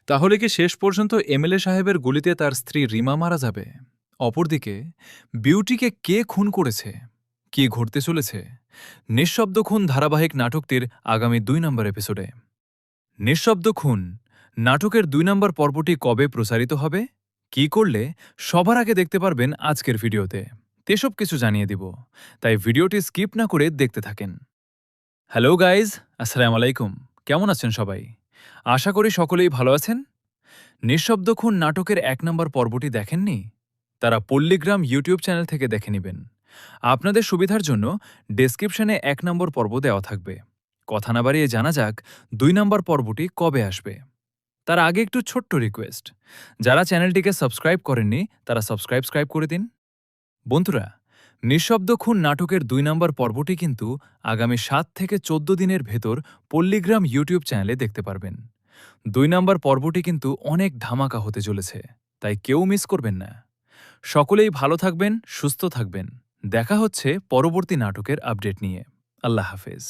তাহলে কি শেষ পর্যন্ত এমএলএ সাহেবের গুলিতে তার স্ত্রী রিমা মারা যাবে? অপরদিকে বিউটিকে কে খুন করেছে? কি ঘটতে চলেছে নিঃশব্দ খুন ধারাবাহিক নাটকটির আগামী ২ নম্বর এপিসোডে? নিঃশব্দ খুন নাটকের ২ নম্বর পর্বটি কবে প্রচারিত হবে, কি করলে সবার আগে দেখতে পারবেন আজকের ভিডিওতে তেসব কিছু জানিয়ে দিব, তাই ভিডিওটি স্কিপ না করে দেখতে থাকেন। হ্যালো গাইজ, আসসালামু আলাইকুম। কেমন আছেন সবাই? আশা করি সকলেই ভালো আছেন। নিঃশব্দ খুন নাটকের ১ নম্বর পর্বটি দেখেননি? তারা পল্লীগ্রাম ইউটিউব চ্যানেল থেকে দেখে নেবেন। আপনাদের সুবিধার জন্য ডেসক্রিপশনে ১ নম্বর পর্ব দেওয়া থাকবে। কথা না বাড়িয়ে জানা যাক ২ নম্বর পর্বটি কবে আসবে। তার আগে একটু ছোট্ট রিকোয়েস্ট, যারা চ্যানেলটিকে সাবস্ক্রাইব করেননি তারা সাবস্ক্রাইব করে দিন। বন্ধুরা, নিঃশব্দ খুন নাটকের ২ নম্বর পর্বটি কিন্তু আগামী ৭ থেকে ১৪ দিনের ভেতর পল্লীগ্রাম ইউটিউব চ্যানেলে দেখতে পারবেন। ২ নম্বর পর্বটি কিন্তু অনেক ধামাকা হতে চলেছে, তাই কেউ মিস করবেন না। সকলেই ভালো থাকবেন, সুস্থ থাকবেন। দেখা হচ্ছে পরবর্তী নাটকের আপডেট নিয়ে। আল্লাহ হাফেজ।